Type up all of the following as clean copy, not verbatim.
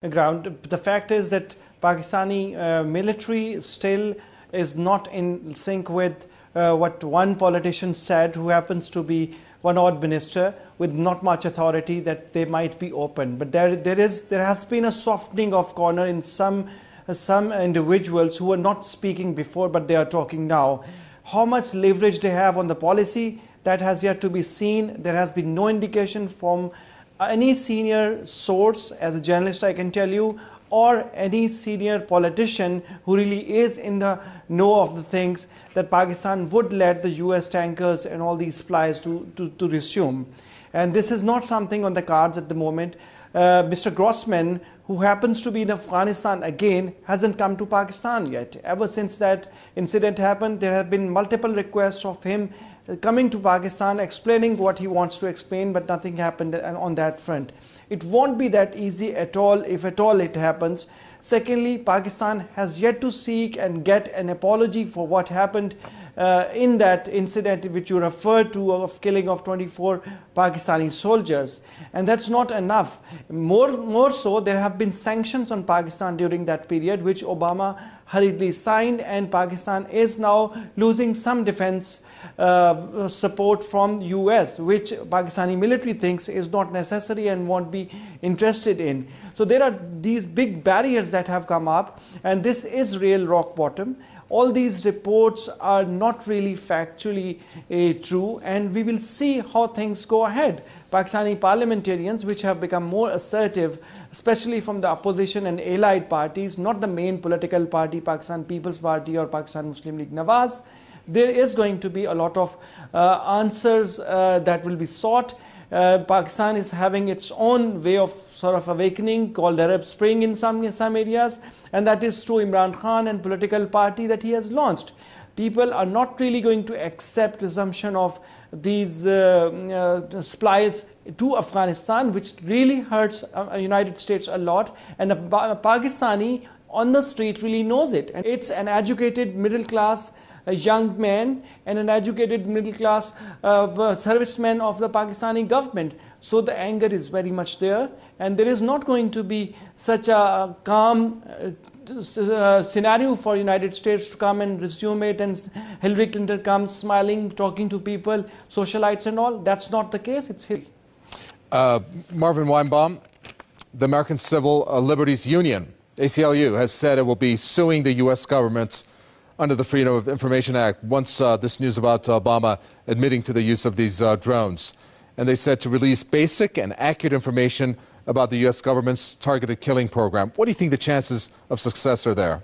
ground. The fact is that Pakistani military still is not in sync with what one politician said, who happens to be one odd minister with not much authority, that they might be open. But there has been a softening of corner in some individuals who were not speaking before, but they are talking now. How much leverage they have on the policy, that has yet to be seen. There has been no indication from any senior source, as a journalist I can tell you, or any senior politician who really is in the know of the things, that Pakistan would let the US tankers and all these supplies to resume. And this is not something on the cards at the moment. Mr. Grossman, who happens to be in Afghanistan again, hasn't come to Pakistan yet. Ever since that incident happened, there have been multiple requests of him coming to Pakistan, explaining what he wants to explain, but nothing happened on that front. It won't be that easy at all, if at all it happens. Secondly, Pakistan has yet to seek and get an apology for what happened in that incident which you referred to, of killing of 24 Pakistani soldiers. And that's not enough. More so, there have been sanctions on Pakistan during that period, which Obama hurriedly signed, and Pakistan is now losing some defense support from US, which Pakistani military thinks is not necessary and won't be interested in. So there are these big barriers that have come up, and this is real rock bottom. All these reports are not really factually true, and we will see how things go ahead. Pakistani parliamentarians, which have become more assertive, especially from the opposition and allied parties, not the main political party, Pakistan People's Party or Pakistan Muslim League Nawaz, there is going to be a lot of answers that will be sought. Pakistan is having its own way of sort of awakening, called Arab Spring in some areas, and that is through Imran Khan and political party that he has launched. People are not really going to accept resumption of these supplies to Afghanistan, which really hurts United States a lot, and a Pakistani on the street really knows it. And it's an educated middle class a young man and an educated middle class serviceman of the Pakistani government. So the anger is very much there, and there is not going to be such a calm scenario for United States to come and resume it, and Hillary Clinton comes smiling, talking to people, socialites and all. That's not the case. It's Hillary. Marvin Weinbaum, the American Civil Liberties Union, ACLU, has said it will be suing the U.S. government under the Freedom of Information Act once this news about Obama admitting to the use of these drones. And they said to release basic and accurate information about the U.S. government's targeted killing program. What do you think the chances of success are there?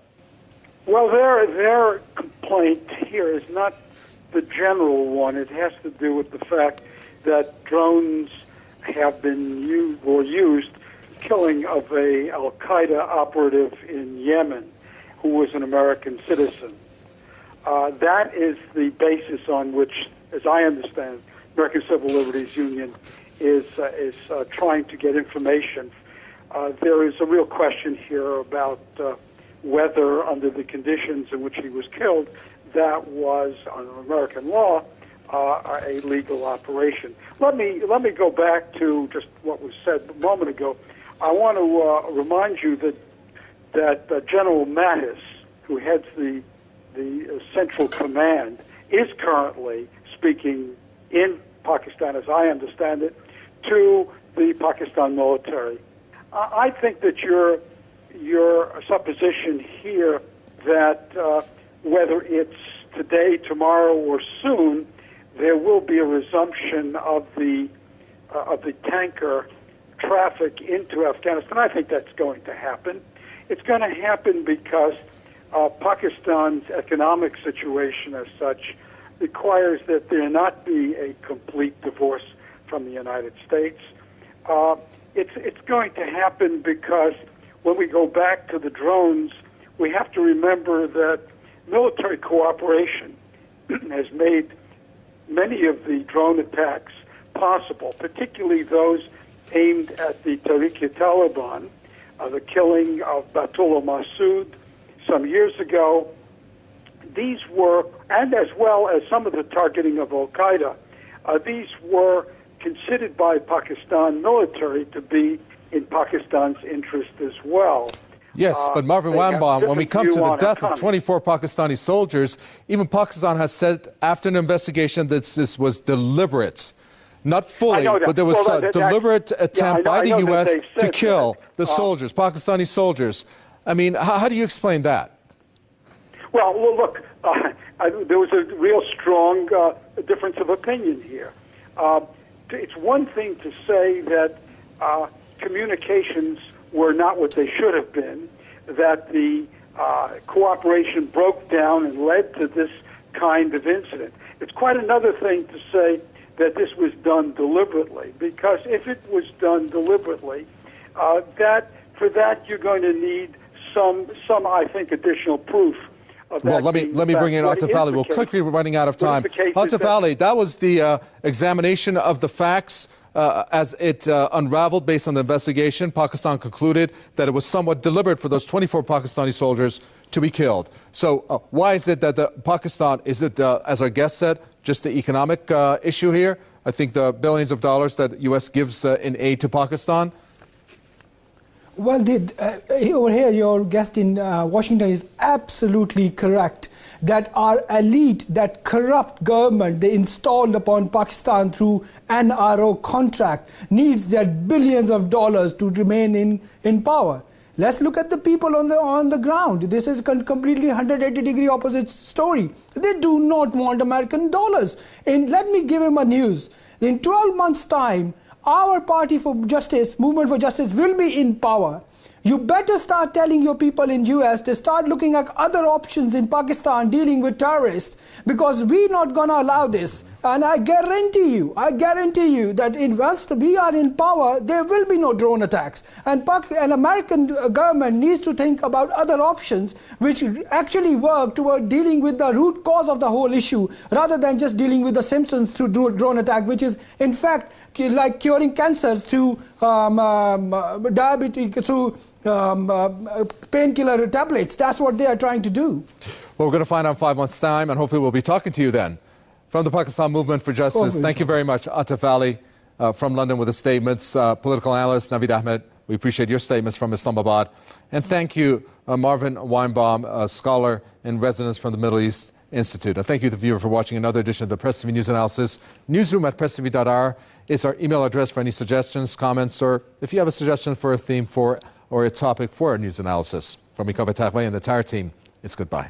Well, their complaint here is not the general one. It has to do with the fact that drones have been used killing of a al-Qaeda operative in Yemen who was an American citizen. That is the basis on which, as I understand, American Civil Liberties Union is trying to get information. There is a real question here about whether, under the conditions in which he was killed, that was, under American law, a legal operation. Let me go back to just what was said a moment ago. I want to remind you that General Mattis, who heads the Central Command, is currently speaking in Pakistan, as I understand it, to the Pakistan military. I think that your supposition here that whether it's today, tomorrow, or soon, there will be a resumption of the tanker traffic into Afghanistan, I think that's going to happen. It's going to happen because Pakistan's economic situation as such requires that there not be a complete divorce from the United States. It's going to happen because when we go back to the drones, we have to remember that military cooperation has made many of the drone attacks possible, particularly those aimed at the Tehrik-e-Taliban, the killing of Batullah Masood some years ago. These were, and as well as some of the targeting of al-Qaeda, these were considered by Pakistan military to be in Pakistan's interest as well. Yes, but Marvin They have Weinbaum, when we different come to view the on death of autonomy. 24 Pakistani soldiers, even Pakistan has said after an investigation that this was deliberate. Not fully, know that. but there was Well, a deliberate attempt by the I know that U.S. they've to said kill that. the soldiers, Pakistani soldiers. I mean, how do you explain that? Well, look, there was a real strong difference of opinion here. It's one thing to say that communications were not what they should have been, that the cooperation broke down and led to this kind of incident. It's quite another thing to say that this was done deliberately, because if it was done deliberately, for that you're going to need some I think, additional proof. Well, let me bring in Atif Ali. We're quickly running out of time. Atif Ali, that was the examination of the facts as it unraveled based on the investigation. Pakistan concluded that it was somewhat deliberate for those 24 Pakistani soldiers to be killed. So why is it that Pakistan, is it, as our guest said, just the economic issue here? I think the billions of dollars that U.S. gives in aid to Pakistan. Well, over here, your guest in Washington is absolutely correct that our elite, that corrupt government they installed upon Pakistan through NRO contract needs their billions of dollars to remain in power. Let's look at the people on the ground. This is a completely 180-degree opposite story. They do not want American dollars. And let me give him a news. In 12 months' time, our party for justice, movement for justice, will be in power. You better start telling your people in US to start looking at other options in Pakistan dealing with terrorists, because we're not going to allow this. And I guarantee you that once we are in power, there will be no drone attacks. And an American government needs to think about other options which actually work toward dealing with the root cause of the whole issue, rather than just dealing with the symptoms through drone attack, which is in fact like curing cancers through diabetes, through painkiller tablets. That's what they are trying to do. Well, we're going to find out in 5 months' time, and hopefully we'll be talking to you then. From the Pakistan Movement for Justice, thank you very much, Atif Ali, from London with the statements. Political analyst Naveed Ahmed, we appreciate your statements from Islamabad. And thank you, Marvin Weinbaum, a scholar in residence from the Middle East Institute. And thank you, the viewer, for watching another edition of the Press TV News Analysis. Newsroom@presstv.ir is our email address for any suggestions, comments, or if you have a suggestion for a theme or a topic for our news analysis. From Mikova Tagwe and the entire team, it's goodbye.